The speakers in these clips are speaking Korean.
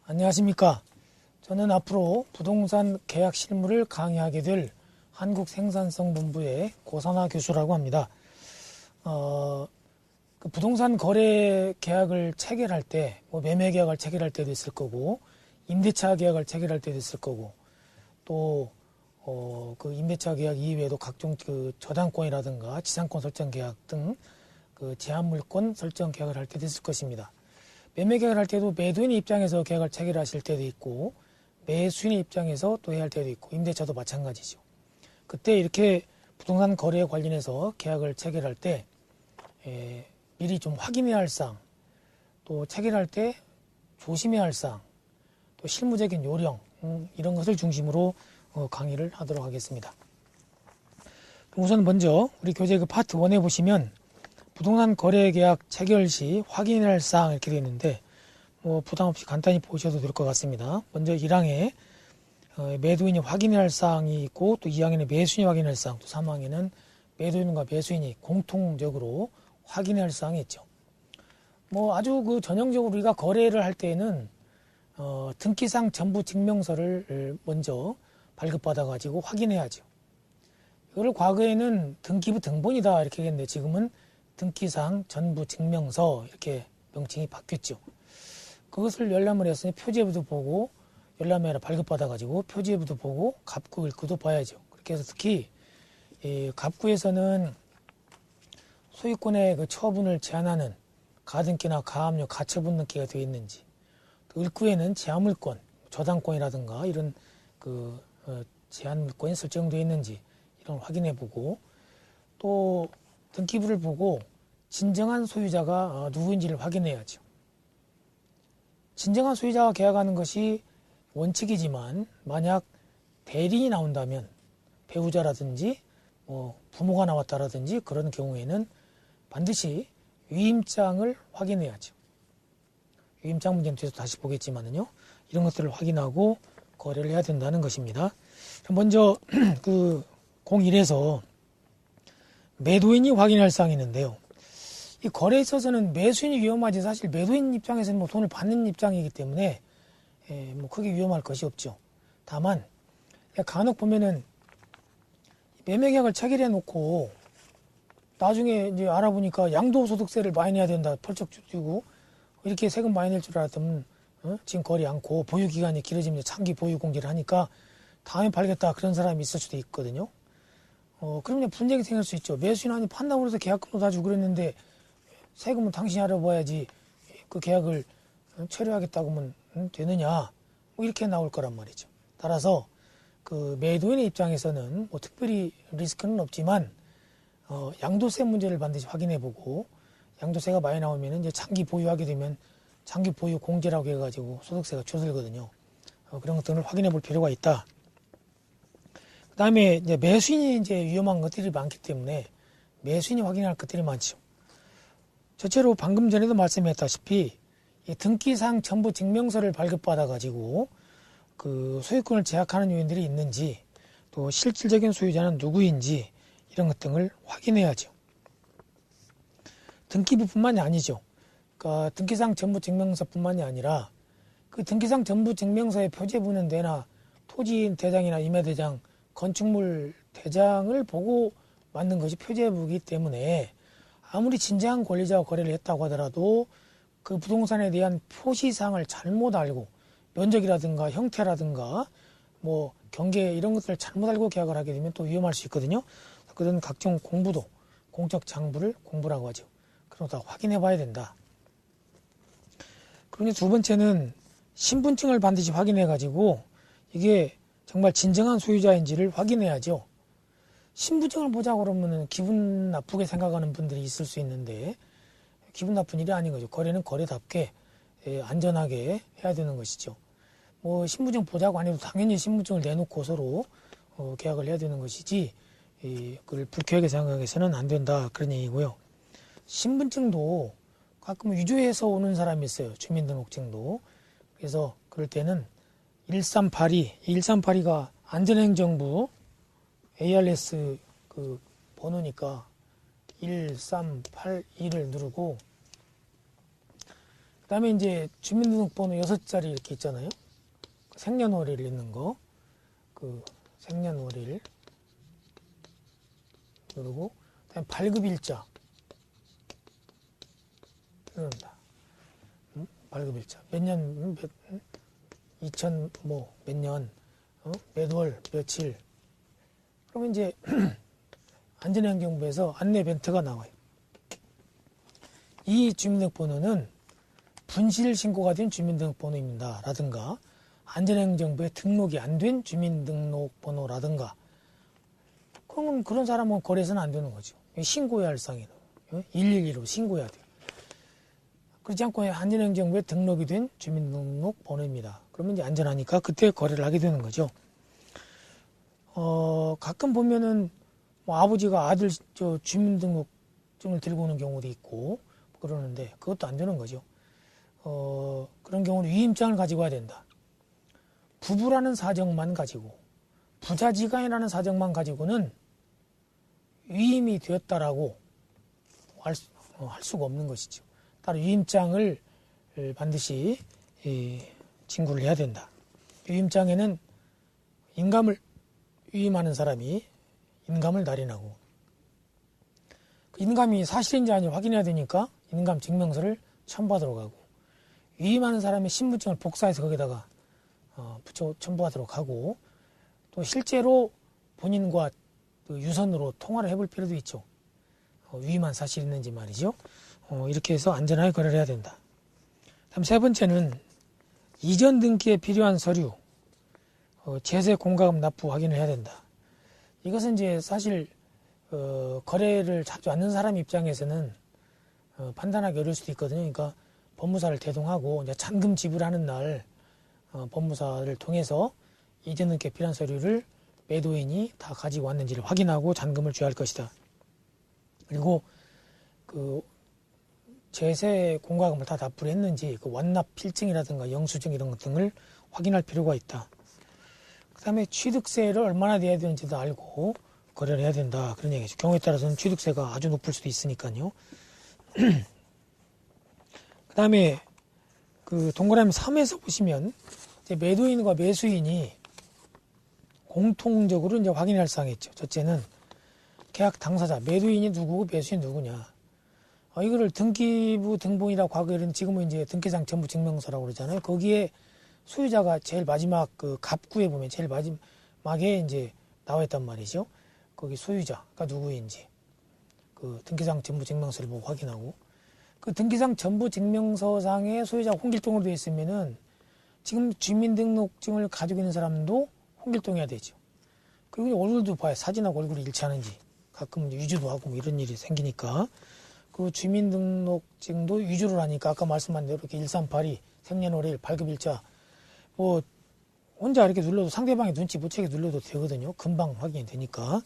안녕하십니까. 저는 앞으로 부동산 계약 실무를 강의하게 될 한국생산성본부의 고선화 교수라고 합니다. 그 부동산 거래 계약을 체결할 때, 매매 계약을 체결할 때도 있을 거고, 임대차 계약을 체결할 때도 있을 거고, 또, 그 임대차 계약 이외에도 각종 그 저당권이라든가 지상권 설정 계약 등 그 제한물권 설정 계약을 할 때도 있을 것입니다. 매매 계약을 할 때도 매도인의 입장에서 계약을 체결하실 때도 있고, 매수인의 입장에서 또 해야 할 때도 있고, 임대차도 마찬가지죠. 그때 이렇게 부동산 거래에 관련해서 계약을 체결할 때 미리 좀 확인해야 할 사항, 또 체결할 때 조심해야 할 사항, 또 실무적인 요령 이런 것을 중심으로 강의를 하도록 하겠습니다. 우선 먼저 우리 교재 그 파트 1에 보시면 부동산 거래 계약 체결 시 확인해야 할 사항 이렇게 되어 있는데 부담 없이 간단히 보셔도 될 것 같습니다. 먼저 1항에 매도인이 확인해야 할 사항이 있고, 또 2항에는 매수인이 확인해야 할 사항, 또 3항에는 매도인과 매수인이 공통적으로 확인해야 할 사항이 있죠. 아주 그 전형적으로 우리가 거래를 할 때에는 등기상 전부 증명서를 먼저 발급받아 가지고 확인해야죠. 이거를 과거에는 등기부 등본이다 이렇게 했는데 지금은 등기상 전부 증명서 이렇게 명칭이 바뀌었죠. 그것을 열람을 했으니 표지부도 보고 열람해라 발급받아 가지고 표지부도 보고 갑구 일구도 봐야죠. 그렇게 해서 특히 갑구에서는 소유권의 그 처분을 제한하는 가등기나 가압류, 가처분 등기가 되어 있는지, 또 일구에는 제한물권, 저당권이라든가 이런 그 제한물권이 설정되어 있는지 이런 걸 확인해 보고, 또 등기부를 보고 진정한 소유자가 누구인지를 확인해야죠. 진정한 소유자와 계약하는 것이 원칙이지만 만약 대리인이 나온다면 배우자라든지 부모가 나왔다라든지 그런 경우에는 반드시 위임장을 확인해야죠. 위임장 문제는 뒤에서 다시 보겠지만요. 이런 것들을 확인하고 거래를 해야 된다는 것입니다. 먼저 그 01에서 매도인이 확인할 사항이 있는데요. 이 거래에 있어서는 매수인이 위험하지 사실 매도인 입장에서는 돈을 받는 입장이기 때문에 크게 위험할 것이 없죠. 다만 간혹 보면은 매매 계약을 체결해 놓고 나중에 이제 알아보니까 양도소득세를 많이 내야 된다 펄쩍 뛰고 이렇게 세금 많이 낼 줄 알았더니 지금 거래 않고 보유 기간이 길어지면 장기 보유 공제를 하니까 다음에 팔겠다 그런 사람이 있을 수도 있거든요. 그러면 분쟁이 생길 수 있죠. 매수인이 판다고 해서 계약금도 다 주고 그랬는데 세금은 당신이 알아봐야지 그 계약을 체류하겠다고 하면 되느냐 이렇게 나올 거란 말이죠. 따라서 그 매도인의 입장에서는 특별히 리스크는 없지만 양도세 문제를 반드시 확인해 보고 양도세가 많이 나오면 이제 장기 보유하게 되면 장기 보유 공제라고 해가지고 소득세가 줄어들거든요. 그런 것들을 확인해 볼 필요가 있다. 그 다음에 이제 매수인이 이제 위험한 것들이 많기 때문에 매수인이 확인할 것들이 많죠. 첫째로 방금 전에도 말씀했다시피 이 등기상 전부 증명서를 발급받아 가지고 그 소유권을 제약하는 요인들이 있는지 또 실질적인 소유자는 누구인지 이런 것 등을 확인해야죠. 등기부뿐만이 아니죠. 그러니까 등기상 전부 증명서뿐만이 아니라 그 등기상 전부 증명서의 표제부는 되나 토지 대장이나 임야 대장, 건축물 대장을 보고 만든 것이 표제부이기 때문에 아무리 진정한 권리자와 거래를 했다고 하더라도 그 부동산에 대한 표시사항을 잘못 알고 면적이라든가 형태라든가 경계 이런 것들을 잘못 알고 계약을 하게 되면 또 위험할 수 있거든요. 그런 각종 공부도 공적 장부를 공부라고 하죠. 그런 거 다 확인해 봐야 된다. 그리고 두 번째는 신분증을 반드시 확인해 가지고 이게 정말 진정한 소유자인지를 확인해야죠. 신분증을 보자고 그러면 기분 나쁘게 생각하는 분들이 있을 수 있는데 기분 나쁜 일이 아닌 거죠. 거래는 거래답게 안전하게 해야 되는 것이죠. 신분증 보자고 안 해도 당연히 신분증을 내놓고 서로 계약을 해야 되는 것이지 그걸 불쾌하게 생각해서는 안 된다 그런 얘기고요. 신분증도 가끔 위조해서 오는 사람이 있어요. 주민등록증도. 그래서 그럴 때는 1382가 안전행정부 ARS 그 번호니까 1382를 누르고 그다음에 이제 주민등록번호 6자리 이렇게 있잖아요. 생년월일 있는 거, 그 생년월일 누르고, 그다음에 발급일자 누른다. 발급일자 몇 년, 2000 뭐 몇 년, 몇 월, 며칠. 그러면 이제 안전행정부에서 안내 멘트가 나와요. 이 주민등록번호는 분실 신고가 된 주민등록번호입니다. 라든가 안전행정부에 등록이 안 된 주민등록번호라든가 그러면 그런 사람은 거래해서는 안 되는 거죠. 신고해야 할 사항이에요. 112로 신고해야 돼요. 그렇지 않고 안전행정부에 등록이 된 주민등록번호입니다. 그러면 이제 안전하니까 그때 거래를 하게 되는 거죠. 가끔 보면은 뭐 아버지가 아들 주민등록증을 들고 오는 경우도 있고 그러는데 그것도 안 되는 거죠. 그런 경우는 위임장을 가지고 와야 된다. 부부라는 사정만 가지고 부자지간이라는 사정만 가지고는 위임이 되었다라고 할 수가 없는 것이죠. 따로 위임장을 반드시 진구를 해야 된다. 위임장에는 인감을 위임하는 사람이 인감을 날인하고 그 인감이 사실인지 아닌지 확인해야 되니까 인감 증명서를 첨부하도록 하고 위임하는 사람의 신분증을 복사해서 거기다가 붙여 첨부하도록 하고 또 실제로 본인과 그 유선으로 통화를 해볼 필요도 있죠. 위임한 사실이 있는지 말이죠. 이렇게 해서 안전하게 거래를 해야 된다. 다음 세 번째는 이전 등기에 필요한 서류, 제세 공과금 납부 확인을 해야 된다. 이것은 이제 사실 거래를 자주 않는 사람 입장에서는 판단하기 어려울 수도 있거든요. 그러니까 법무사를 대동하고 이제 잔금 지불하는 날 법무사를 통해서 이전 등기에 필요한 서류를 매도인이 다 가지고 왔는지를 확인하고 잔금을 줘야 할 것이다. 그리고 그 제세 공과금을 다 납부를 했는지 그 완납 필증이라든가 영수증 이런 것 등을 확인할 필요가 있다. 그 다음에 취득세를 얼마나 내야 되는지도 알고 거래를 해야 된다. 그런 얘기죠. 경우에 따라서는 취득세가 아주 높을 수도 있으니까요. 그 다음에 그 동그라미 3에서 보시면 이제 매도인과 매수인이 공통적으로 이제 확인할 사항이 있죠. 첫째는 계약 당사자, 매도인이 누구고 매수인이 누구냐. 이거를 등기부 등본이라고 과거에는 지금은 이제 등기상 전부 증명서라고 그러잖아요. 거기에 소유자가 제일 마지막 그 갑구에 보면 제일 마지막에 이제 나와 있단 말이죠. 거기 소유자가 누구인지 그 등기상 전부 증명서를 보고 확인하고 그 등기상 전부 증명서상에 소유자가 홍길동으로 되어 있으면은 지금 주민등록증을 가지고 있는 사람도 홍길동해야 되죠. 그리고 얼굴도 봐야 사진하고 얼굴이 일치하는지 가끔 위조도 하고 뭐 이런 일이 생기니까 그 주민등록증도 위조를 하니까 아까 말씀한 대로 이렇게 1382 생년월일 발급일자 뭐 혼자 이렇게 눌러도 상대방의 눈치 못 채게 눌러도 되거든요. 금방 확인이 되니까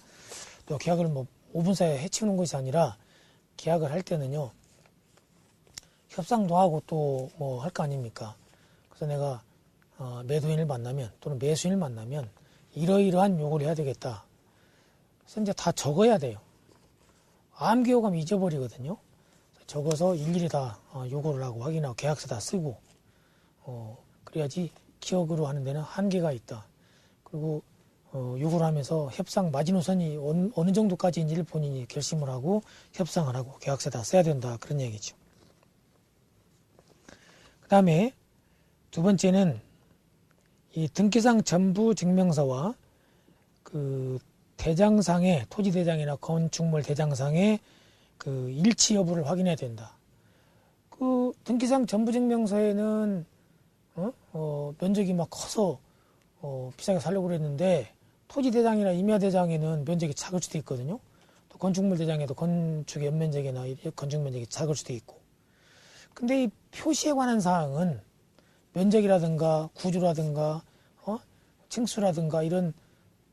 또 계약을 뭐 5분 사이에 해치우는 것이 아니라 계약을 할 때는요 협상도 하고 또 뭐 할 거 아닙니까? 그래서 내가 매도인을 만나면 또는 매수인을 만나면 이러이러한 요구를 해야 되겠다. 그래서 이제 다 적어야 돼요. 암기호감 잊어버리거든요. 적어서 일일이 다 요구를 하고 확인하고 계약서 다 쓰고 그래야지 기억으로 하는 데는 한계가 있다. 그리고 요구를 하면서 협상 마지노선이 어느 정도까지인지를 본인이 결심을 하고 협상을 하고 계약서 다 써야 된다. 그런 얘기죠. 그 다음에 두 번째는 이 등기상 전부 증명서와 그 대장상의 토지 대장이나 건축물 대장상의 그 일치 여부를 확인해야 된다. 그 등기상 전부 증명서에는 면적이 막 커서 비싸게 살려고 그랬는데 토지 대장이나 임야 대장에는 면적이 작을 수도 있거든요. 또 건축물 대장에도 건축 연면적이나 건축 면적이 작을 수도 있고. 근데 이 표시에 관한 사항은 면적이라든가 구조라든가 층수라든가 이런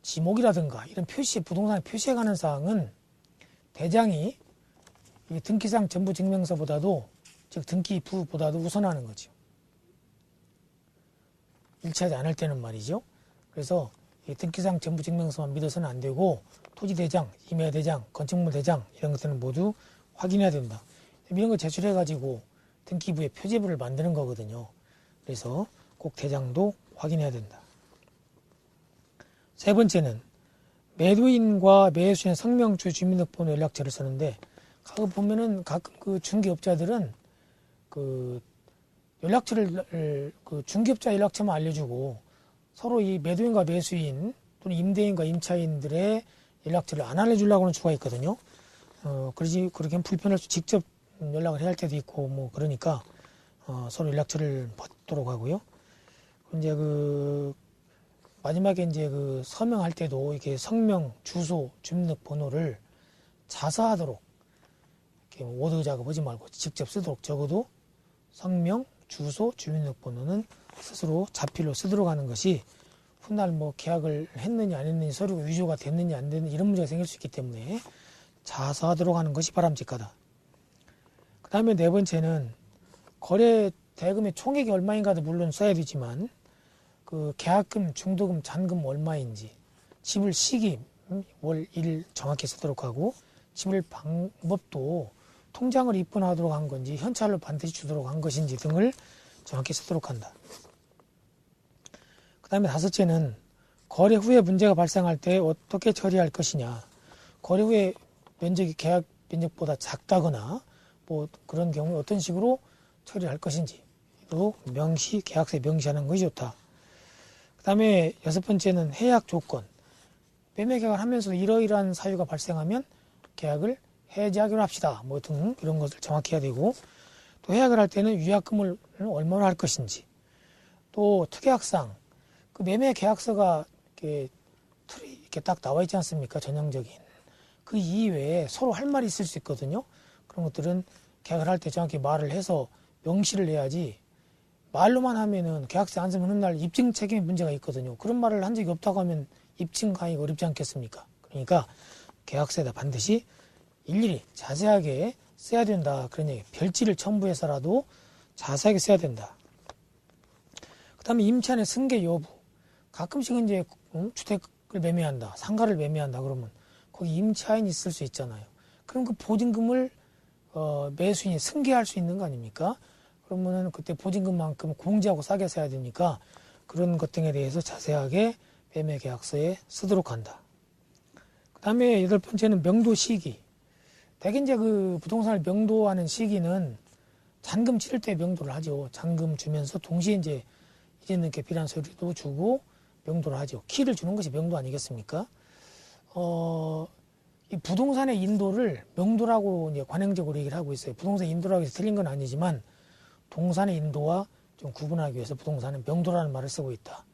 지목이라든가 이런 표시, 부동산 표시에 관한 사항은 대장이 이 등기상 전부 증명서보다도 즉 등기부보다도 우선하는 거죠. 일치하지 않을 때는 말이죠. 그래서 이 등기상 전부 증명서만 믿어서는 안 되고 토지 대장, 임야 대장, 건축물 대장 이런 것들은 모두 확인해야 된다. 이런 거 제출해 가지고 등기부에 표제부를 만드는 거거든요. 그래서 꼭 대장도 확인해야 된다. 세 번째는 매도인과 매수인 성명주 주민등록번호 연락처를 쓰는데 가끔 보면은 가끔 그 중개업자들은 그 연락처를 그 중개업자 연락처만 알려주고 서로 이 매도인과 매수인 또는 임대인과 임차인들의 연락처를 안 알려주려고 하는 수가 있거든요. 그러지 그렇게 하면 불편할 수 직접 연락을 해야 할 때도 있고 뭐 그러니까 서로 연락처를 받도록 하고요. 이제 그 마지막에 이제 그 서명할 때도 이렇게 성명, 주소, 주민등록번호를 자사하도록 이렇게 워드 작업하지 말고 직접 쓰도록 적어도 성명, 주소, 주민등록번호는 스스로 자필로 쓰도록 하는 것이 훗날 뭐 계약을 했느냐 안 했느냐 서로 위조가 됐느냐 안 됐느냐 이런 문제가 생길 수 있기 때문에 자사하도록 하는 것이 바람직하다. 그 다음에 네 번째는 거래 대금의 총액이 얼마인가도 물론 써야 되지만 그 계약금, 중도금, 잔금 얼마인지 지불 시기, 월, 일 정확히 쓰도록 하고 지불 방법도 통장을 입금하도록 한 건지 현찰로 반드시 주도록 한 것인지 등을 정확히 쓰도록 한다. 그 다음에 다섯째는 거래 후에 문제가 발생할 때 어떻게 처리할 것이냐. 거래 후에 면적이 계약 면적보다 작다거나 뭐 그런 경우에 어떤 식으로 처리할 것인지 또 명시, 계약서에 명시하는 것이 좋다. 그 다음에 여섯 번째는 해약 조건. 매매 계약을 하면서 이러이러한 사유가 발생하면 계약을 해지하기로 합시다. 뭐 등 이런 것을 정확히 해야 되고 또 해약을 할 때는 위약금을 얼마나 할 것인지 또 특약상 그 매매 계약서가 이렇게 틀이 이렇게 딱 나와 있지 않습니까? 전형적인. 그 이외에 서로 할 말이 있을 수 있거든요. 그런 것들은 계약을 할 때 정확히 말을 해서 명시를 해야지 말로만 하면은 계약서 안 쓰면 훗날 입증 책임에 문제가 있거든요. 그런 말을 한 적이 없다고 하면 입증하기가 어렵지 않겠습니까? 그러니까 계약서에다 반드시 일일이 자세하게 써야 된다. 그런 얘기. 별지를 첨부해서라도 자세하게 써야 된다. 그 다음에 임차인의 승계 여부. 가끔씩은 이제 주택을 매매한다. 상가를 매매한다. 그러면 거기 임차인이 있을 수 있잖아요. 그럼 그 보증금을 매수인이 승계할 수 있는 거 아닙니까? 그러면은 그때 보증금만큼 공제하고 싸게 써야 되니까 그런 것 등에 대해서 자세하게 매매 계약서에 쓰도록 한다. 그 다음에 여덟 번째는 명도 시기. 대개 이제 그 부동산을 명도하는 시기는 잔금 치를 때 명도를 하죠. 잔금 주면서 동시에 이제 이제는 개필한 서류도 주고 명도를 하죠. 키를 주는 것이 명도 아니겠습니까? 이 부동산의 인도를 명도라고 이제 관행적으로 얘기를 하고 있어요. 부동산 인도라고 해서 틀린 건 아니지만 동산의 인도와 좀 구분하기 위해서 부동산은 명도라는 말을 쓰고 있다.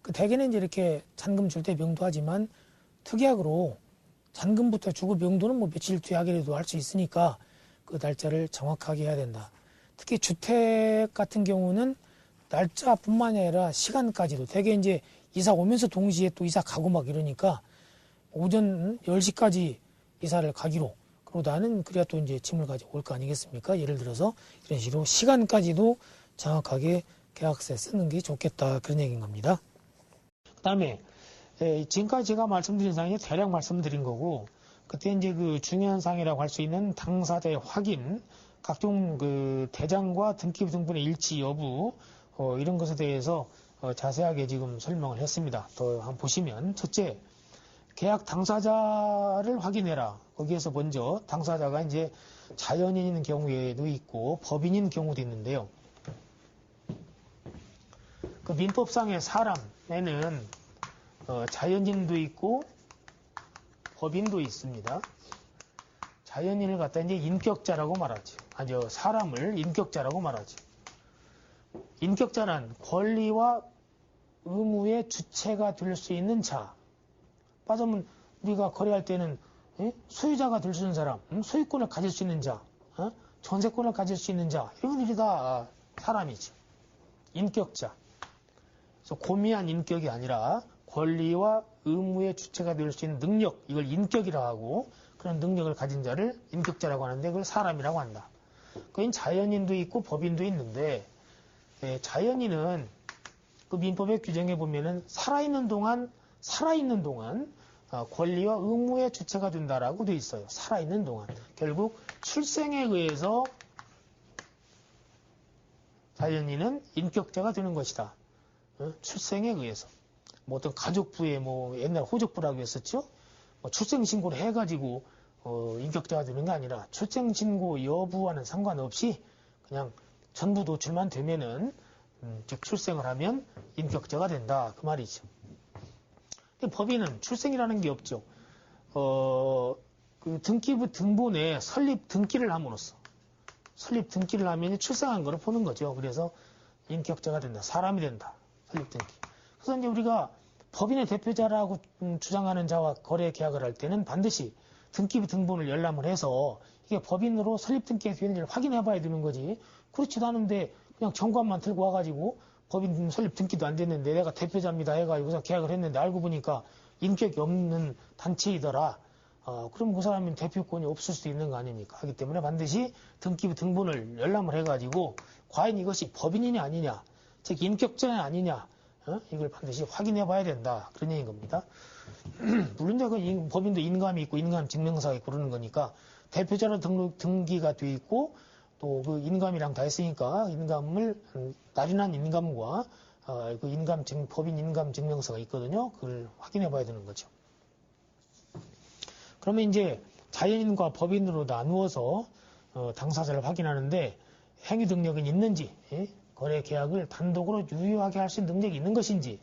그 대개는 이제 이렇게 잔금 줄 때 명도하지만 특약으로 잔금부터 주고 명도는 뭐 며칠 뒤에 하기라도 할 수 있으니까 그 날짜를 정확하게 해야 된다. 특히 주택 같은 경우는 날짜뿐만이 아니라 시간까지도 되게 이제 이사 오면서 동시에 또 이사 가고 막 이러니까 오전 10시까지 이사를 가기로 그러고 나는 그래야 또 이제 짐을 가지고 올 거 아니겠습니까? 예를 들어서 이런 식으로 시간까지도 정확하게 계약서에 쓰는 게 좋겠다 그런 얘기인 겁니다. 그 다음에 지금까지 제가 말씀드린 사항이 대략 말씀드린 거고 그때 이제 그 중요한 사항이라고 할 수 있는 당사자의 확인 각종 그 대장과 등기부 등본의 일치 여부 이런 것에 대해서 자세하게 지금 설명을 했습니다. 더 한번 보시면 첫째 계약 당사자를 확인해라. 거기에서 먼저 당사자가 이제 자연인인 경우에도 있고 법인인 경우도 있는데요. 그 민법상의 사람에는 자연인도 있고 법인도 있습니다. 자연인을 갖다 이제 인격자라고 말하죠. 아니요, 사람을 인격자라고 말하죠. 인격자는 권리와 의무의 주체가 될 수 있는 자. 빠지면 우리가 거래할 때는 소유자가 될 수 있는 사람, 소유권을 가질 수 있는 자, 전세권을 가질 수 있는 자 이런 일이 다 사람이지. 인격자. 그래서 고미한 인격이 아니라 권리와 의무의 주체가 될 수 있는 능력, 이걸 인격이라고 하고 그런 능력을 가진 자를 인격자라고 하는데 그걸 사람이라고 한다. 그건 자연인도 있고 법인도 있는데 자연인은 그 민법의 규정에 보면은 살아있는 동안 권리와 의무의 주체가 된다라고 되어 있어요. 살아있는 동안. 결국 출생에 의해서 자연인은 인격자가 되는 것이다. 출생에 의해서. 뭐 어떤 가족부에 뭐 옛날 호족부라고 했었죠. 뭐 출생신고를 해가지고 인격자가 되는 게 아니라 출생신고 여부와는 상관없이 그냥 전부 노출만 되면은 즉 출생을 하면 인격자가 된다. 그 말이죠. 근데 법인은 출생이라는 게 없죠. 그 등기부 등본에 설립 등기를 함으로써 설립 등기를 하면 출생한 거를 보는 거죠. 그래서 인격자가 된다. 사람이 된다. 설립 등기. 그래서 이제 우리가 법인의 대표자라고 주장하는 자와 거래 계약을 할 때는 반드시 등기부 등본을 열람을 해서 이게 법인으로 설립 등기가 되는지를 확인해 봐야 되는 거지. 그렇지도 않은데 그냥 정관만 들고 와가지고 법인 설립 등기도 안 됐는데 내가 대표자입니다 해가지고 계약을 했는데 알고 보니까 인격이 없는 단체이더라. 그럼 그 사람은 대표권이 없을 수 있는 거 아닙니까? 하기 때문에 반드시 등기부 등본을 열람을 해가지고 과연 이것이 법인이냐 아니냐, 즉 인격자냐 아니냐, 이걸 반드시 확인해 봐야 된다. 그런 얘기인 겁니다. 물론 그 법인도 인감이 있고 인감 증명서가 있고 그러는 거니까 대표자로 등기가 돼 있고 또 그 인감이랑 다 했으니까 인감을 날인한 인감과 그 법인 인감 증명서가 있거든요. 그걸 확인해 봐야 되는 거죠. 그러면 이제 자연인과 법인으로 나누어서 당사자를 확인하는데 행위 능력은 있는지, 거래 계약을 단독으로 유효하게 할 수 있는 능력이 있는 것인지,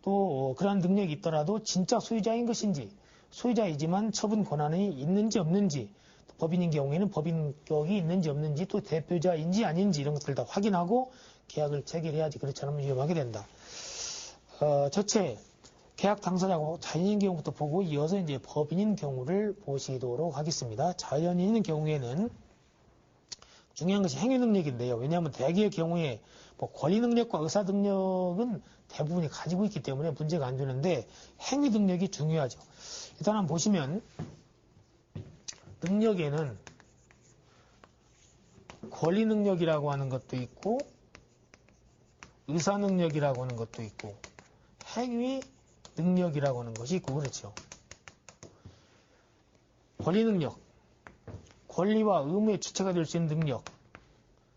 또 그러한 능력이 있더라도 진짜 소유자인 것인지, 소유자이지만 처분 권한이 있는지 없는지, 법인인 경우에는 법인격이 있는지 없는지, 또 대표자인지 아닌지 이런 것들 다 확인하고 계약을 체결해야지. 그렇지 않으면 위험하게 된다. 첫째, 계약 당사자고 자연인 경우부터 보고 이어서 이제 법인인 경우를 보시도록 하겠습니다. 자연인인 경우에는 중요한 것이 행위 능력인데요. 왜냐하면 대개의 경우에 뭐 권리 능력과 의사 능력은 대부분이 가지고 있기 때문에 문제가 안 되는데 행위 능력이 중요하죠. 일단 한번 보시면 능력에는 권리 능력이라고 하는 것도 있고 의사 능력이라고 하는 것도 있고 행위 능력이라고 하는 것이 있고 그렇죠. 권리 능력, 권리와 의무의 주체가 될 수 있는 능력.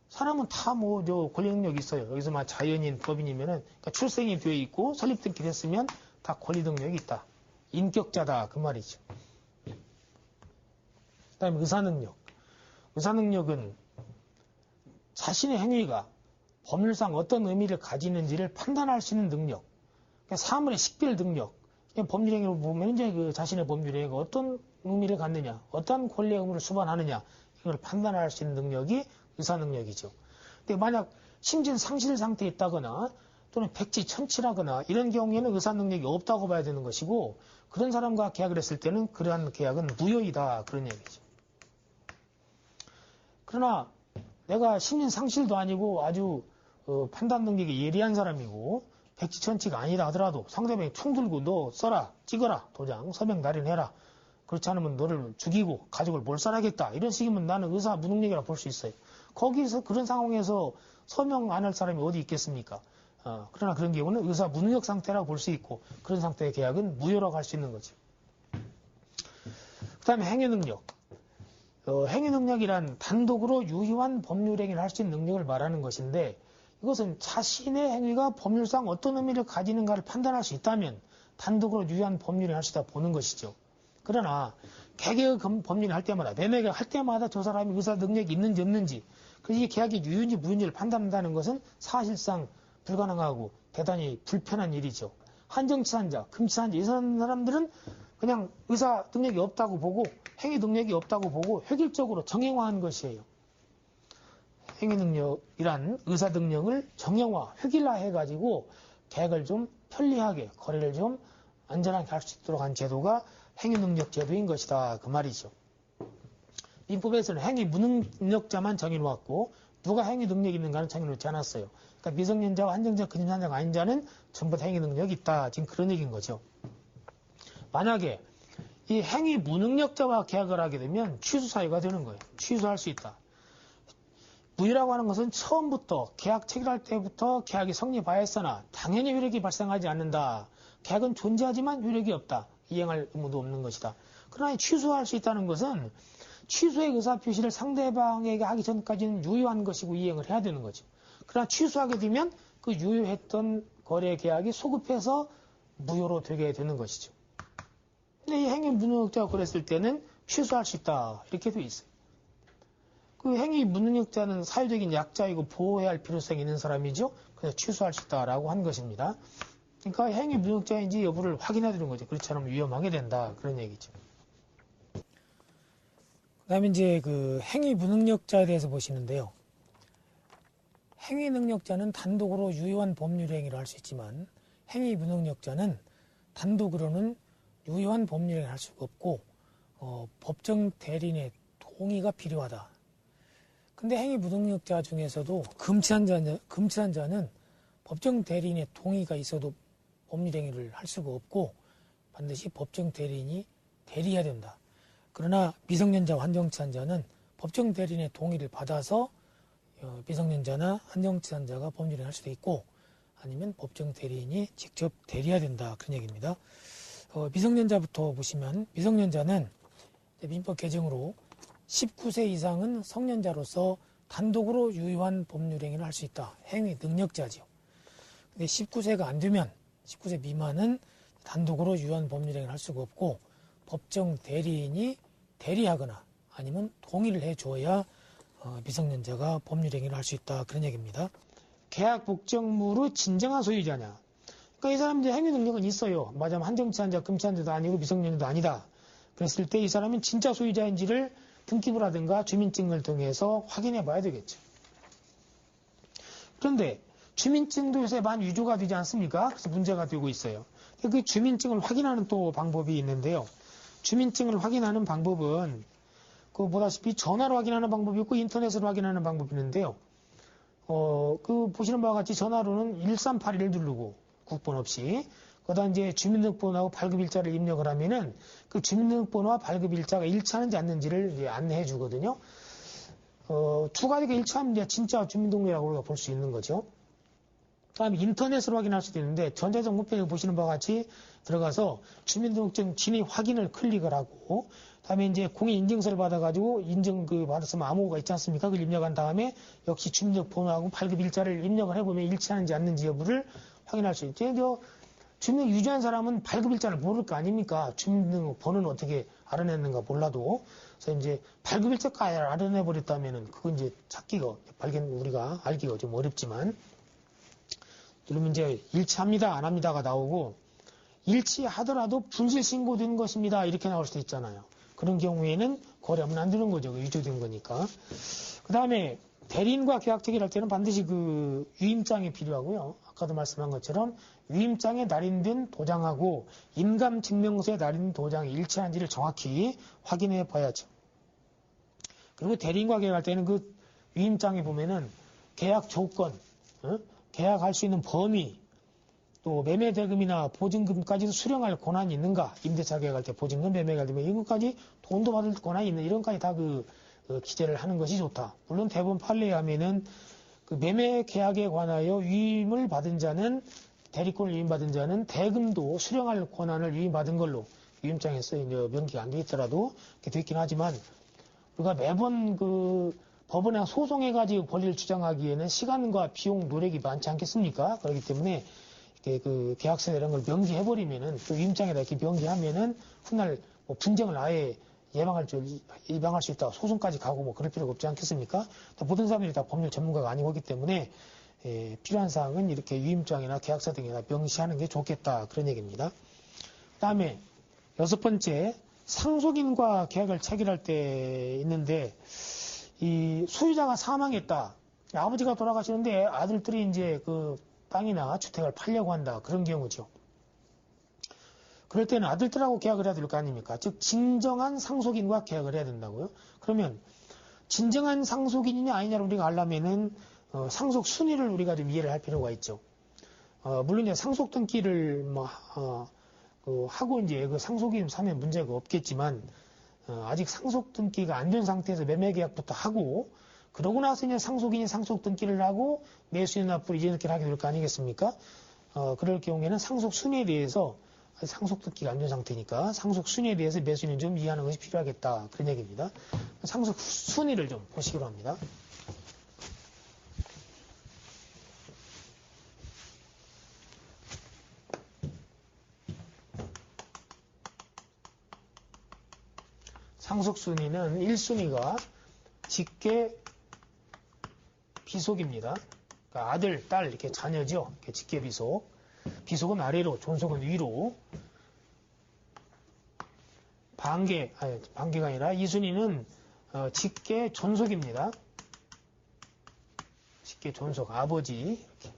사람은 다 권리 능력이 있어요. 여기서 자연인, 법인이면은 그러니까 출생이 되어 있고 설립 등기를 했으면 다 권리 능력이 있다. 인격자다 그 말이죠. 그다음에 의사 능력. 의사 능력은 자신의 행위가 법률상 어떤 의미를 가지는지를 판단할 수 있는 능력. 그러니까 사물의 식별 능력. 법률 행위를 보면 이제 그 자신의 법률 행위가 어떤 의미를 갖느냐, 어떤 권리의 의무를 수반하느냐, 이걸 판단할 수 있는 능력이 의사 능력이죠. 근데 만약 심진 상실 상태에 있다거나 또는 백지천치라거나 이런 경우에는 의사 능력이 없다고 봐야 되는 것이고 그런 사람과 계약을 했을 때는 그러한 계약은 무효이다. 그런 얘기죠. 그러나 내가 심진 상실도 아니고 아주 판단 능력이 예리한 사람이고 백지천치가 아니다 하더라도 상대방이 총 들고 너 써라, 찍어라, 도장, 서명 날인해라. 그렇지 않으면 너를 죽이고 가족을 몰살하겠다. 이런 식이면 나는 의사 무능력이라고 볼 수 있어요. 거기서 그런 상황에서 서명 안 할 사람이 어디 있겠습니까? 그러나 그런 경우는 의사 무능력 상태라고 볼 수 있고 그런 상태의 계약은 무효라고 할 수 있는 거죠. 그 다음에 행위 능력. 행위 능력이란 단독으로 유효한 법률 행위를 할 수 있는 능력을 말하는 것인데 이것은 자신의 행위가 법률상 어떤 의미를 가지는가를 판단할 수 있다면 단독으로 유효한 법률을 할 수 있다 보는 것이죠. 그러나 개개의 법률을 할 때마다 매매가 할 때마다 저 사람이 의사 능력이 있는지 없는지 그래서 이게 계약이 유효인지 무효인지를 판단한다는 것은 사실상 불가능하고 대단히 불편한 일이죠. 한정치산자, 금치산자 이 사람들은 그냥 의사 능력이 없다고 보고 행위 능력이 없다고 보고 획일적으로 정형화한 것이에요. 행위 능력이란 의사 능력을 정형화, 획일화 해가지고 계약을 좀 편리하게 거래를 좀 안전하게 할 수 있도록 한 제도가 행위 능력 제도인 것이다. 그 말이죠. 민법에서는 행위 무능력자만 정해놓았고 누가 행위 능력이 있는가는 정해놓지 않았어요. 그러니까 미성년자와 한정자, 근임산자가 아닌 자는 전부 다 행위 능력이 있다. 지금 그런 얘기인 거죠. 만약에 이 행위 무능력자와 계약을 하게 되면 취소 사유가 되는 거예요. 취소할 수 있다. 무효라고 하는 것은 처음부터 계약 체결할 때부터 계약이 성립하였으나 당연히 효력이 발생하지 않는다. 계약은 존재하지만 효력이 없다. 이행할 의무도 없는 것이다. 그러나 취소할 수 있다는 것은 취소의 의사표시를 상대방에게 하기 전까지는 유효한 것이고 이행을 해야 되는 거죠. 그러나 취소하게 되면 그 유효했던 거래 계약이 소급해서 무효로 되게 되는 것이죠. 근데 이 행위 무능력자가 그랬을 때는 취소할 수 있다. 이렇게 돼 있어요. 그 행위 무능력자는 사회적인 약자이고 보호해야 할 필요성이 있는 사람이죠. 그래서 취소할 수 있다라고 한 것입니다. 그러니까 행위 무능력자인지 여부를 확인해야 되는 거죠. 그렇지 않으면 위험하게 된다. 그런 얘기죠. 그 다음에 이제 그 행위 무능력자에 대해서 보시는데요. 행위 능력자는 단독으로 유효한 법률 행위를 할 수 있지만 행위 무능력자는 단독으로는 유효한 법률 행위를 할 수가 없고 법정 대리인의 동의가 필요하다. 근데 행위 무능력자 중에서도 금칠한 자는 법정 대리인의 동의가 있어도 법률 행위를 할 수가 없고 반드시 법정 대리인이 대리해야 된다. 그러나 미성년자와 한정치한 자는 법정 대리인의 동의를 받아서 미성년자나 한정치한 자가 법률을 할 수도 있고 아니면 법정 대리인이 직접 대리해야 된다. 그런 얘기입니다. 미성년자부터 보시면 미성년자는 민법 개정으로 19세 이상은 성년자로서 단독으로 유효한 법률 행위를 할 수 있다. 행위 능력자지요. 근데 19세가 안 되면 19세 미만은 단독으로 유효한 법률 행위를 할 수가 없고 법정 대리인이 대리하거나 아니면 동의를 해줘야 미성년자가 법률 행위를 할 수 있다. 그런 얘기입니다. 계약 복정물의 진정한 소유자냐. 그러니까 이 사람들 행위 능력은 있어요. 맞으면 한정치한 자, 금치한 자도 아니고 미성년자도 아니다. 그랬을 때 이 사람은 진짜 소유자인지를 등기부를 하든가 주민증을 통해서 확인해 봐야 되겠죠. 그런데 주민증도 요새 많이 위조가 되지 않습니까? 그래서 문제가 되고 있어요. 그 주민증을 확인하는 또 방법이 있는데요. 주민증을 확인하는 방법은 보다시피 전화로 확인하는 방법이 있고 인터넷으로 확인하는 방법이 있는데요. 보시는 바와 같이 전화로는 1381을 누르고 국번 없이 거기다 이제 주민등록번호하고 발급일자를 입력을 하면은 그 주민등록번호와 발급일자가 일치하는지 않는지를 이제 안내해 주거든요. 두 가지가 일치하면 이제 진짜 주민등록이라고 우리가 볼 수 있는 거죠. 다음에 인터넷으로 확인할 수도 있는데 전자정 홈페이지 보시는 바와 같이 들어가서 주민등록증 진위 확인을 클릭을 하고 다음에 이제 공인인증서를 받아가지고 인증 받았으면 암호가 있지 않습니까? 그걸 입력한 다음에 역시 주민등록번호하고 발급일자를 입력을 해보면 일치하는지 않는지 여부를 확인할 수 있죠. 주민등록 유지한 사람은 발급일자를 모를 거 아닙니까? 주민등록번호는 어떻게 알아냈는가 몰라도. 그래서 이제 발급일자까지 알아내버렸다면은 그건 이제 찾기가, 우리가 알기가 좀 어렵지만. 그러면 이제 일치합니다, 안 합니다가 나오고, 일치하더라도 분실 신고된 것입니다. 이렇게 나올 수도 있잖아요. 그런 경우에는 거래하면 안 되는 거죠. 위조된 거니까. 그 다음에 대리인과 계약 체결할 때는 반드시 위임장이 필요하고요. 아까도 말씀한 것처럼 위임장에 날인된 도장하고 인감증명서에 날인된 도장이 일치하는지를 정확히 확인해 봐야죠. 그리고 대리인과 계약할 때는 그 위임장에 보면은 계약 조건, 계약할 수 있는 범위, 또 매매대금이나 보증금까지도 수령할 권한이 있는가, 임대차 계약할 때 보증금 매매가 되면 이것까지 돈도 받을 권한이 있는 이런 것까지 다 기재를 하는 것이 좋다. 물론 대부분 판례에 하면은 매매 계약에 관하여 위임을 받은 자는 대리권을 위임받은 자는 대금도 수령할 권한을 위임받은 걸로 위임장에서 이제 명기가 안 돼 있더라도 이렇게 돼 있긴 하지만 우리가 매번 법원에 소송해가지고 권리를 주장하기에는 시간과 비용 노력이 많지 않겠습니까? 그렇기 때문에 이렇게 계약서에 이런 걸 명기해버리면은 또 위임장에다 이렇게 명기하면은 훗날 분쟁을 아예 예방할 수 있다. 소송까지 가고 그럴 필요가 없지 않겠습니까? 또 모든 사람들이 다 법률 전문가가 아니기 때문에 필요한 사항은 이렇게 위임장이나 계약서 등에다 명시하는 게 좋겠다. 그런 얘기입니다. 그 다음에 6번째, 상속인과 계약을 체결할 때 있는데 이 소유자가 사망했다. 아버지가 돌아가시는데 아들들이 이제 땅이나 주택을 팔려고 한다. 그런 경우죠. 그럴 때는 아들들하고 계약을 해야 될 거 아닙니까? 즉 진정한 상속인과 계약을 해야 된다고요. 그러면 진정한 상속인이냐 아니냐를 우리가 알려면은 상속 순위를 우리가 좀 이해를 할 필요가 있죠. 물론 이제 상속 등기를 하고 이제 상속인 사면 문제가 없겠지만 아직 상속 등기가 안 된 상태에서 매매 계약부터 하고 그러고 나서 이제 상속인이 상속 등기를 하고 매수인 납부를 이전 등기를 하게 될 거 아니겠습니까? 그럴 경우에는 상속 순위에 대해서 상속 등기가 안 된 상태니까 상속 순위에 대해서 매수인은 좀 이해하는 것이 필요하겠다. 그런 얘기입니다. 상속 순위를 좀 보시기로 합니다. 상속순위는 1순위가 직계 비속입니다. 그러니까 아들, 딸 이렇게 자녀죠. 이렇게 직계 비속. 비속은 아래로, 존속은 위로. 반계가 아니라 2순위는 직계 존속입니다. 직계 존속, 아버지, 이렇게.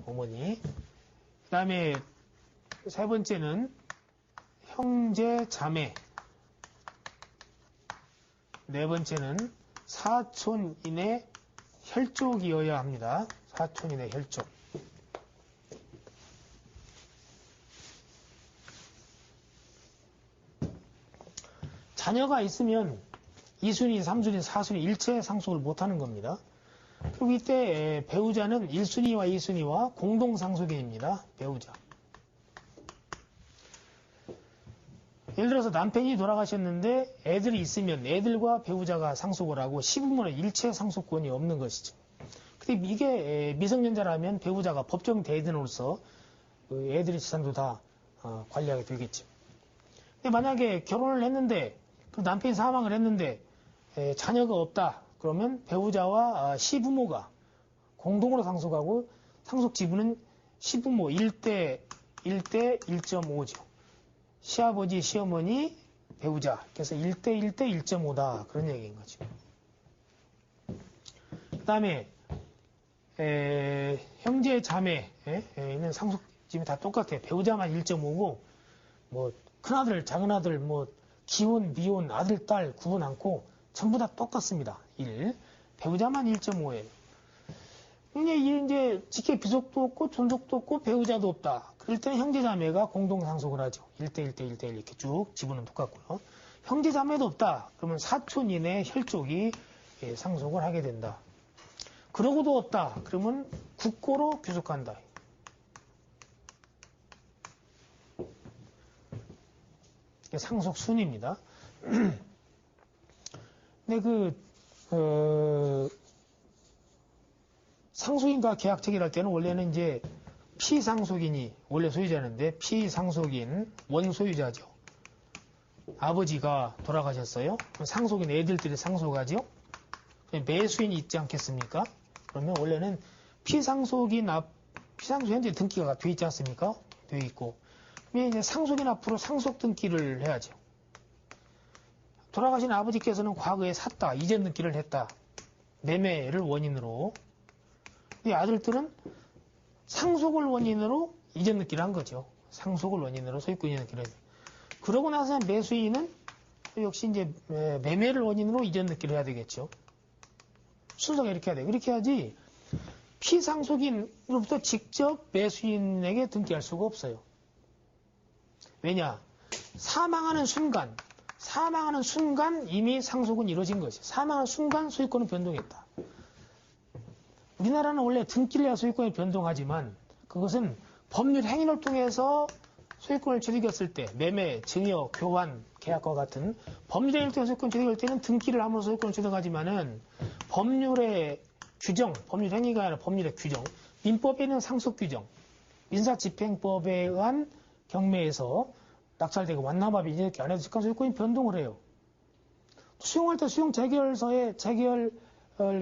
어머니. 그 다음에 세 번째는 형제, 자매. 네 번째는 사촌인의 혈족이어야 합니다. 사촌인의 혈족. 자녀가 있으면 2순위, 3순위, 4순위 일체 상속을 못하는 겁니다. 그리고 이때 배우자는 1순위와 2순위와 공동상속인입니다. 배우자. 예를 들어서 남편이 돌아가셨는데 애들이 있으면 애들과 배우자가 상속을 하고 시부모는 일체 상속권이 없는 것이죠. 근데 이게 미성년자라면 배우자가 법정 대리인으로서 애들의 재산도 다 관리하게 되겠죠. 근데 만약에 결혼을 했는데 남편이 사망을 했는데 자녀가 없다. 그러면 배우자와 시부모가 공동으로 상속하고 상속 지분은 시부모 1대 1.5죠. 시아버지, 시어머니, 배우자. 그래서 1대 1대 1.5다. 그런 얘기인 거죠. 그 다음에 형제, 자매는 상속 지분이 다 똑같아요. 배우자만 1.5고 뭐 큰아들, 작은아들, 뭐 기혼, 미혼, 아들, 딸 구분 않고 전부 다 똑같습니다. 1. 배우자만 1.5예요. 이제 직계 비속도 없고 존속도 없고 배우자도 없다. 그럴 때는 형제자매가 공동상속을 하죠. 1대 1대 1대 1 이렇게 쭉 지분은 똑같고요. 형제자매도 없다. 그러면 사촌인의 혈족이 상속을 하게 된다. 그러고도 없다. 그러면 국고로 귀속한다. 이게 상속 순위입니다. 근데 상속인과 계약 체결할 때는 원래는 이제 피상속인이 원래 소유자인데 피상속인 원소유자죠. 아버지가 돌아가셨어요. 상속인 애들끼리 상속하죠. 매수인이 있지 않겠습니까? 그러면 원래는 피상속 현재 등기가 돼 있지 않습니까? 돼 있고. 그러면 이제 상속인 앞으로 상속 등기를 해야죠. 돌아가신 아버지께서는 과거에 샀다, 이전 등기를 했다. 매매를 원인으로. 이 아들들은 상속을 원인으로 이전 등기를 한 거죠. 상속을 원인으로 소유권 이전 등기를 했죠. 그러고 나서 매수인은 역시 이제 매매를 원인으로 이전 등기를 해야 되겠죠. 순서가 이렇게 해야 돼. 그렇게 해야지 피상속인으로부터 직접 매수인에게 등기할 수가 없어요. 왜냐? 사망하는 순간 이미 상속은 이루어진 것이죠. 사망하는 순간 소유권은 변동했다. 우리나라는 원래 등기를 해야 소유권이 변동하지만 그것은 법률 행위를 통해서 소유권을 취득했을 때 매매, 증여, 교환, 계약과 같은 법률 행위를 통해서 소유권을 취득할 때는 등기를 함으로써 소유권을 취득하지만은 법률의 규정, 법률 행위가 아니라 법률의 규정, 민법에는 상속 규정, 민사집행법에 의한 경매에서 낙찰되고 완납합이 이렇게 안 해도 직권 소유권이 변동을 해요. 수용할 때 수용 재결서에 재결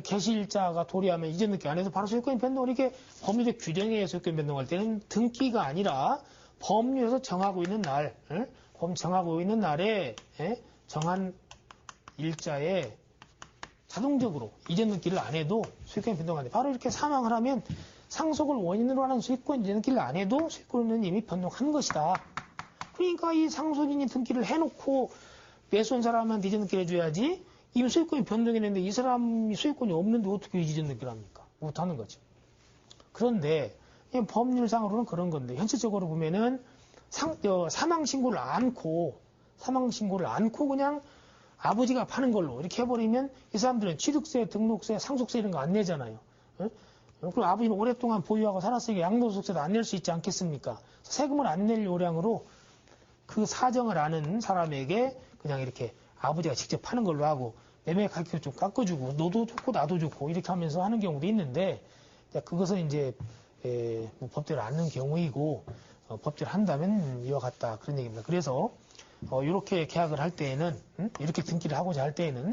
개시일자가 도리하면 이전 등기 안 해도 바로 소유권이 변동을 이렇게 법률의 규정에 의해 소유권이 변동할 때는 등기가 아니라 법률에서 정하고 있는 날, 정하고 있는 날에 정한 일자에 자동적으로 이전 등기를 안 해도 소유권이 변동하는데 바로 이렇게 사망을 하면 상속을 원인으로 하는 소유권 이전 등기를 안 해도 소유권은 이미 변동한 것이다. 그러니까 이 상속인이 등기를 해놓고 매수한 사람한테 이전 등기를 해줘야지 이미 소유권이 변동했는데 이 사람이 소유권이 없는데 어떻게 이전 등기를 합니까? 못하는 거죠. 그런데 법률상으로는 그런 건데 현실적으로 보면은 사망신고를 안고 그냥 아버지가 파는 걸로 이렇게 해버리면 이 사람들은 취득세, 등록세, 상속세 이런 거 안 내잖아요. 그럼 아버지는 오랫동안 보유하고 살았으니까 양도소득세도 안 낼 수 있지 않겠습니까? 세금을 안 낼 요량으로 그 사정을 아는 사람에게 그냥 이렇게 아버지가 직접 파는 걸로 하고 매매 가격을 좀 깎아주고 너도 좋고 나도 좋고 이렇게 하면서 하는 경우도 있는데 그것은 이제 법대로 않는 경우이고 법대로 한다면 이와 같다 그런 얘기입니다. 그래서 이렇게 계약을 할 때에는, 이렇게 등기를 하고자 할 때에는,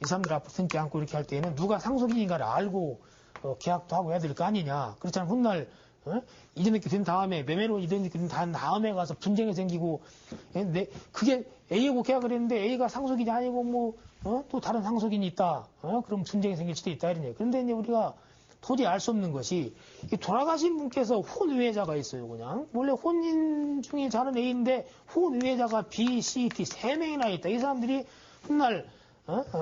이 사람들 앞에 등기 않고 이렇게 할 때에는 누가 상속인인가를 알고 계약도 하고 해야 될 거 아니냐. 그렇잖아. 훗날 이전등기 된 다음에, 매매로 이전등기 된 다음에 가서 분쟁이 생기고, 그게 A하고 계약을 했는데 A가 상속인이 아니고 또 다른 상속인이 있다. 그럼 분쟁이 생길 수도 있다. 이런 얘기. 그런데 이제 우리가 도저히 알 수 없는 것이, 이 돌아가신 분께서 혼위해자가 있어요, 그냥. 원래 혼인 중에 자는 A인데, 혼위해자가 B, C, D 3명이나 있다. 이 사람들이 훗날,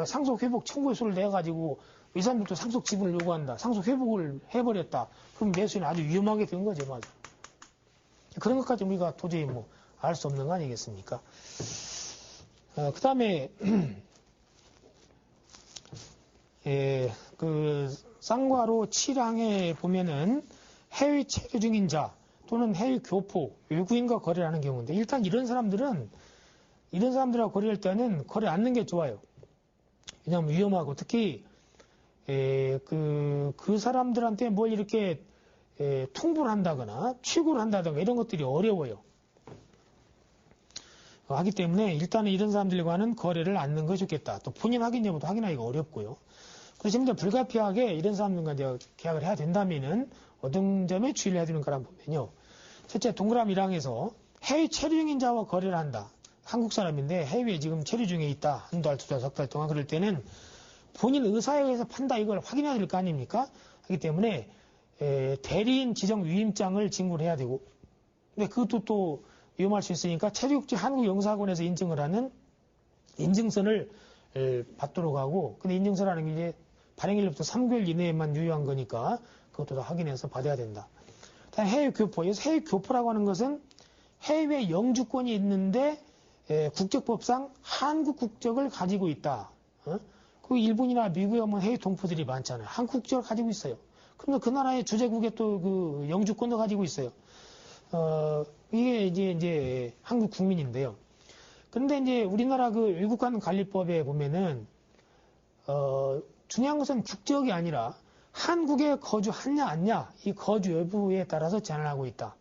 상속 회복 청구서를 내가지고, 이 사람들도 상속 지분을 요구한다. 상속 회복을 해버렸다. 그럼 매수인은 아주 위험하게 된 거죠, 맞아. 그런 것까지 우리가 도저히 알 수 없는 거 아니겠습니까? 그 다음에, 쌍괄호 7항에 보면은 해외 체류 중인 자 또는 해외 교포, 외국인과 거래를 하는 경우인데, 일단 이런 사람들하고 거래할 때는 거래 않는 게 좋아요. 왜냐하면 위험하고, 특히, 그 사람들한테 뭘 이렇게, 통보를 한다거나, 취고를 한다거나, 이런 것들이 어려워요. 하기 때문에, 일단은 이런 사람들과는 거래를 않는 것이 좋겠다. 또 본인 확인 여부도 확인하기가 어렵고요. 그래서 이제 불가피하게 이런 사람들과 이제 계약을 해야 된다면은, 어떤 점에 주의를 해야 되는가 보면요. 첫째, 동그라미 1항에서 해외 체류 중인 자와 거래를 한다. 한국 사람인데 해외에 지금 체류 중에 있다. 한 달, 두 달, 석 달 동안 그럴 때는 본인 의사에 의해서 판다 이걸 확인해야 될 거 아닙니까? 하기 때문에 대리인 지정 위임장을 진구를 해야 되고, 근데 그것도 또 위험할 수 있으니까 체류국제 한국영사학원에서 인증을 하는 인증서를 받도록 하고, 근데 인증서라는 게 이제 발행일로부터 3개월 이내에만 유효한 거니까 그것도 다 확인해서 받아야 된다. 다음 해외 교포. 해외 교포라고 하는 것은 해외 영주권이 있는데 국적법상 한국 국적을 가지고 있다. 그 일본이나 미국에 보면 해외 동포들이 많잖아요. 한국 국적을 가지고 있어요. 그러면 그 나라의 주재국에 또 그 영주권도 가지고 있어요. 이게 이제 한국 국민인데요. 그런데 이제 우리나라 그 외국간 관리법에 보면은 중요한 것은 국적이 아니라 한국에 거주하냐 않냐 이 거주 여부에 따라서 제한을 하고 있다.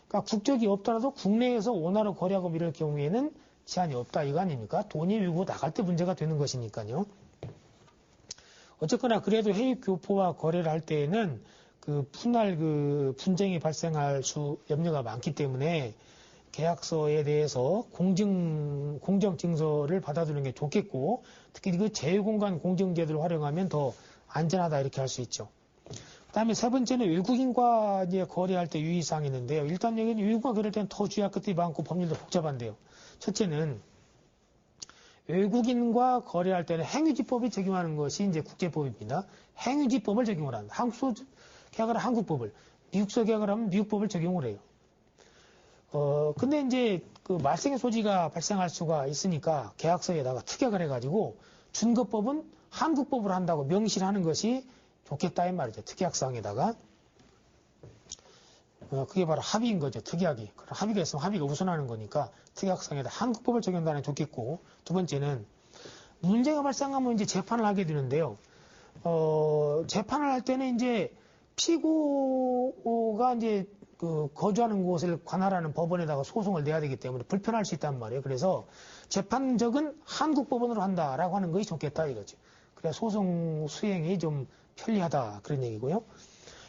그러니까 국적이 없더라도 국내에서 원화로 거래하고 이럴 경우에는 제한이 없다 이거 아닙니까? 돈이 외국으로 나갈 때 문제가 되는 것이니까요. 어쨌거나 그래도 해외 교포와 거래를 할 때에는 훗날 분쟁이 발생할 염려가 많기 때문에 계약서에 대해서 공정 증서를 받아두는 게 좋겠고, 특히 그 제휴공간 공정제도를 활용하면 더 안전하다 이렇게 할 수 있죠. 그 다음에 세 번째는 외국인과 이제 거래할 때 유의사항이 있는데요. 일단 여기는 외국인과 거래할 때는 더 주의할 것들이 많고 법률도 복잡한데요. 첫째는 외국인과 거래할 때는 행위지법이 적용하는 것이 이제 국제법입니다. 행위지법을 적용을 한다. 한국서 계약을 하면 한국법을, 미국서 계약을 하면 미국법을 적용을 해요. 근데 이제 말생의 소지가 발생할 수가 있으니까 계약서에다가 특약을 해가지고 준거법은 한국법으로 한다고 명시를 하는 것이 좋겠다 이 말이죠. 특약사항에다가. 그게 바로 합의인 거죠. 특약이. 합의가 있으면 합의가 우선하는 거니까 특약사항에다 한국법을 적용하는 게 좋겠고, 두 번째는 문제가 발생하면 이제 재판을 하게 되는데요. 재판을 할 때는 이제 피고가 이제 거주하는 곳을 관할하는 법원에다가 소송을 내야 되기 때문에 불편할 수 있단 말이에요. 그래서 재판적은 한국법원으로 한다라고 하는 것이 좋겠다 이거죠. 그래야 소송 수행이 좀 편리하다 그런 얘기고요.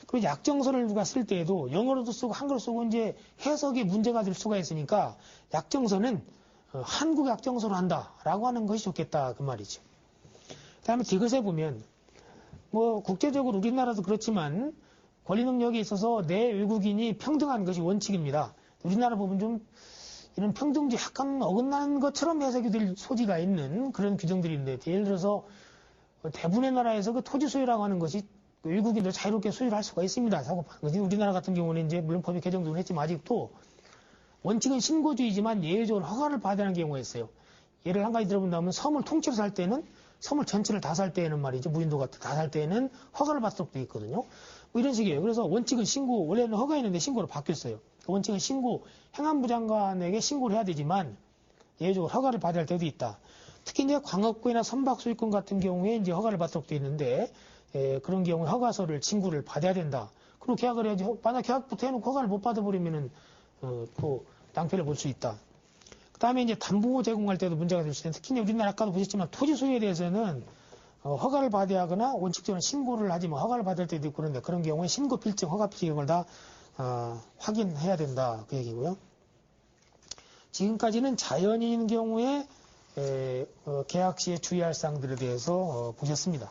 그리고 약정서를 누가 쓸 때에도 영어로도 쓰고 한글로 쓰고 이제 해석이 문제가 될 수가 있으니까 약정서는 한국 약정서로 한다라고 하는 것이 좋겠다 그 말이죠. 그다음에 디귿에 보면 국제적으로 우리나라도 그렇지만 권리 능력에 있어서 내 외국인이 평등한 것이 원칙입니다. 우리나라 보면 좀 이런 평등주의 약간 어긋나는 것처럼 해석이 될 소지가 있는 그런 규정들인데, 예를 들어서 대부분의 나라에서 그 토지 소유라고 하는 것이 외국인들 자유롭게 소유를 할 수가 있습니다. 우리나라 같은 경우는 이제 물론 법이 개정되긴 했지만 아직도 원칙은 신고주의지만 예외적으로 허가를 받아야 하는 경우가 있어요. 예를 한 가지 들어본다면 섬을 통째로 살 때는, 섬을 전체를 다 살 때에는 말이죠. 무인도 같은 다 살 때에는 허가를 받도록 되어 있거든요. 이런 식이에요. 그래서 원칙은 신고, 원래는 허가했는데 신고로 바뀌었어요. 원칙은 신고, 행안부 장관에게 신고를 해야 되지만 예외적으로 허가를 받아야 할 때도 있다. 특히 이제 광업구이나 선박소유권 같은 경우에 이제 허가를 받도록 되어 있는데, 그런 경우에 허가서를 진구를 받아야 된다. 그리고 계약을 해야지. 만약 계약부터 해놓고 허가를 못 받아버리면은 또 낭패를 볼 수 있다. 그다음에 이제 담보 제공할 때도 문제가 될 수 있는데 특히 우리나라 아까도 보셨지만 토지 소유에 대해서는 허가를 받아야 하거나 원칙적으로 신고를 하지 뭐 허가를 받을 때도 있고 그런데 그런 경우에 신고 필증, 허가 필증을 다 확인해야 된다 그 얘기고요. 지금까지는 자연인인 경우에 계약 시에 주의할 사항들에 대해서 보셨습니다.